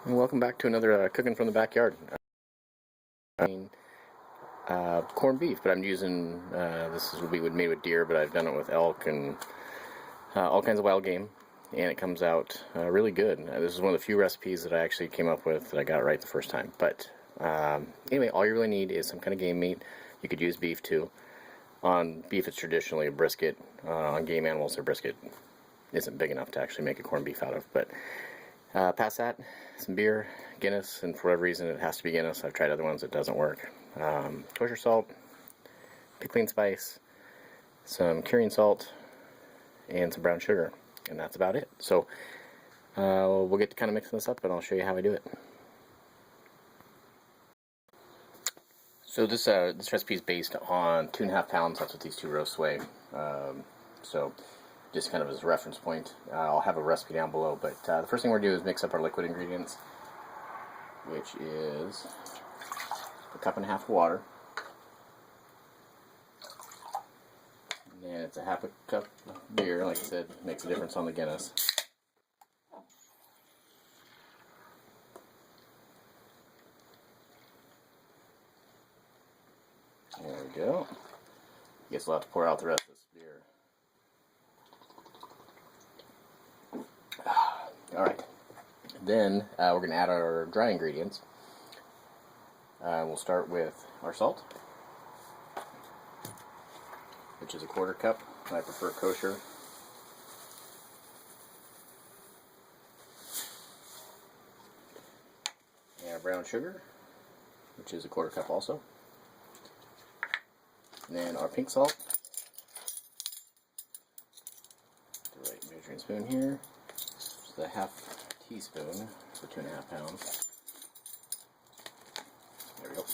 And welcome back to another cooking from the backyard. Corned beef, but I'm using this will be made with deer, but I've done it with elk and all kinds of wild game, and it comes out really good. This is one of the few recipes that I actually came up with that I got right the first time. But anyway, all you really need is some kind of game meat. You could use beef too. On beef, it's traditionally a brisket. On game animals, a brisket isn't big enough to actually make a corned beef out of. But past that, some beer, Guinness, and for whatever reason it has to be Guinness. I've tried other ones, it doesn't work. Kosher salt, pickling spice, some curing salt, and some brown sugar, and that's about it. So we'll get to kind of mixing this up, and I'll show you how I do it. So this recipe is based on 2.5 pounds. That's what these two roasts weigh. So just kind of as a reference point, I'll have a recipe down below. But the first thing we're going to do is mix up our liquid ingredients, which is a 1.5 cups of water. And it's a 1/2 cup of beer. Like I said, makes a difference on the Guinness. There we go. I guess we'll have to pour out the rest of this beer. Alright. Then we're going to add our dry ingredients. We'll start with our salt, which is a 1/4 cup. I prefer kosher. And our brown sugar, which is a 1/4 cup also. And then our pink salt, the right measuring spoon here, just a 1/2 teaspoon for 2.5 pounds. There we go.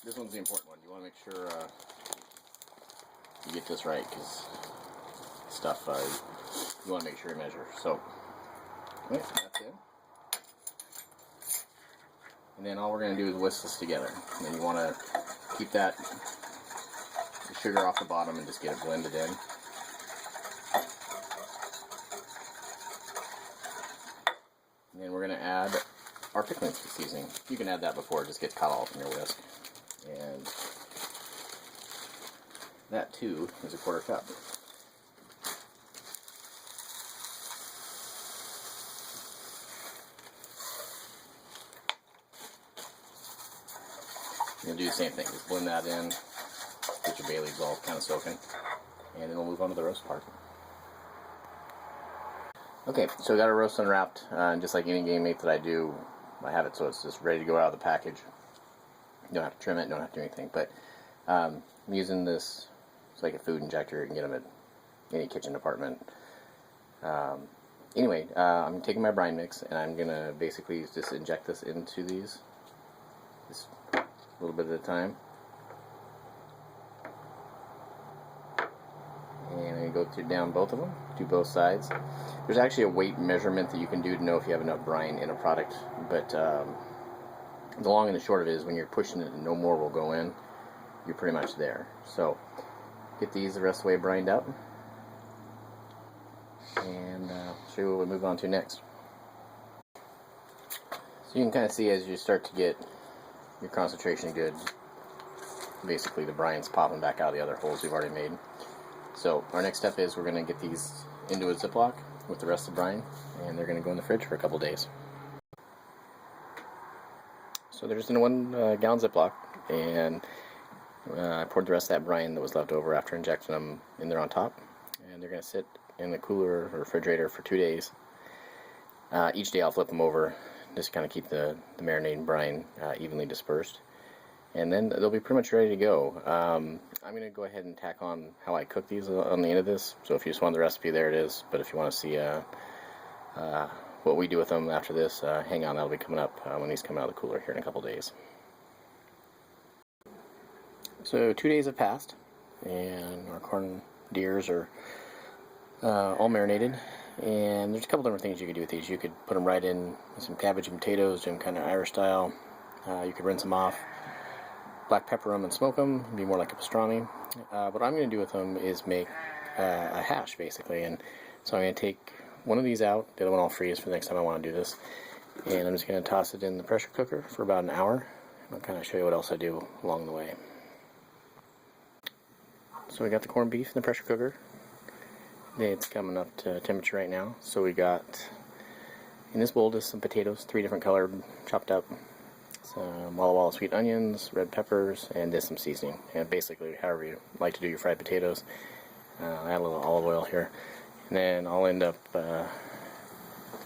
This one's the important one. You want to make sure you get this right, because stuff you want to make sure you measure. So, okay, that's it. And then all we're going to do is whisk this together. And then you want to keep the sugar off the bottom and just get it blended in. And then we're going to add our pickling seasoning. You can add that before it just gets cut off in your whisk. And that too is a 1/4 cup. You'll do the same thing, just blend that in, get your bay leaves all kind of soaking, and then we'll move on to the roast part. Okay, so we got our roast unwrapped, just like any game meat that I do, I have it so it's just ready to go out of the package. You don't have to trim it, don't have to do anything, but I'm using this, it's like a food injector. You can get them at any kitchen department. Anyway, I'm taking my brine mix, and I'm going to basically just inject this into these, just a little bit at a time. And I'm going to go down both of them, do both sides. There's actually a weight measurement that you can do to know if you have enough brine in a product, but the long and the short of it is when you're pushing it and no more will go in, you're pretty much there. So get these the rest of the way brined up, and show you what we move on to next. So you can kind of see as you start to get your concentration good, basically the brine's popping back out of the other holes we've already made. So our next step is we're going to get these into a Ziploc with the rest of the brine, and they're going to go in the fridge for a couple days. So they're just in a 1 gallon Ziploc, and I poured the rest of that brine that was left over after injecting them in there on top, and they're going to sit in the cooler or refrigerator for 2 days. Each day I'll flip them over, just kind of keep the marinating brine evenly dispersed, and then they'll be pretty much ready to go. I'm going to go ahead and tack on how I cook these on the end of this, so if you just want the recipe, there it is. But if you want to see what we do with them after this, hang on, that'll be coming up when these come out of the cooler here in a couple days. So 2 days have passed, and our corn deers are all marinated, and there's a couple different things you could do with these. You could put them right in with some cabbage and potatoes, do them kind of Irish style. You could rinse them off, black pepper them and smoke them, be more like a pastrami. What I'm going to do with them is make a hash, basically. And so I'm going to take one of these out, the other one I'll freeze for the next time I want to do this, And I'm just going to toss it in the pressure cooker for about an hour. I'll kind of show you what else I do along the way. So we got the corned beef in the pressure cooker. It's coming up to temperature right now. So we got, in this bowl, just some potatoes, 3 different colored, chopped up. Some Walla Walla sweet onions, red peppers, and just some seasoning. And basically, however you like to do your fried potatoes. Add a little olive oil here. And then I'll end up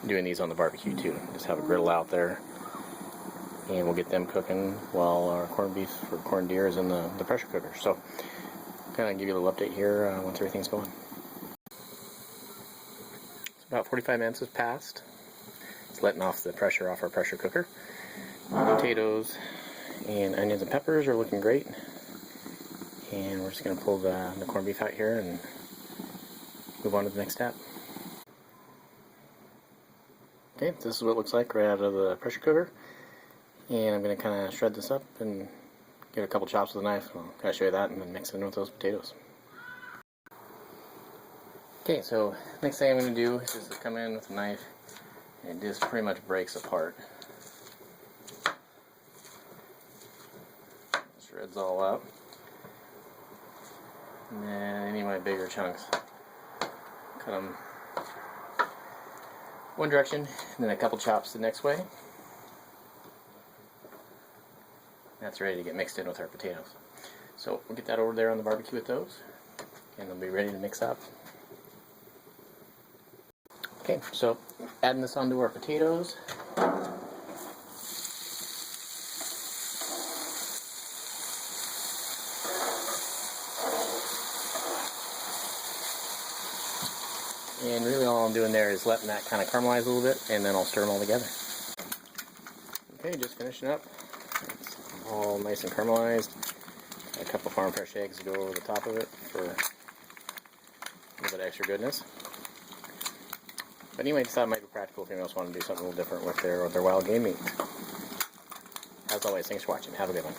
doing these on the barbecue too. Just have a griddle out there. And we'll get them cooking while our corned beef or corned deer is in the pressure cooker. So, kind of give you a little update here once everything's going. About 45 minutes has passed. It's letting off the pressure off our pressure cooker. Potatoes and onions and peppers are looking great. And we're just going to pull the corned beef out here and move on to the next step. Okay, this is what it looks like right out of the pressure cooker. And I'm going to kind of shred this up and get a couple chops with a knife. I'll kind of show you that and then mix it in with those potatoes. Okay, so next thing I'm going to do is just come in with a knife and it just pretty much breaks apart. Shreds all up. And then any of my bigger chunks, cut them one direction and then a couple chops the next way. That's ready to get mixed in with our potatoes. So we'll get that over there on the barbecue with those and they'll be ready to mix up. Okay, so adding this onto our potatoes. And really all I'm doing there is letting that kind of caramelize a little bit and then I'll stir them all together. Okay, just finishing up. It's all nice and caramelized. A couple farm fresh eggs to go over the top of it for a little bit of extra goodness. But anyway, just thought it might be practical if anyone else want to do something a little different with their wild game meat. As always, thanks for watching. Have a good one.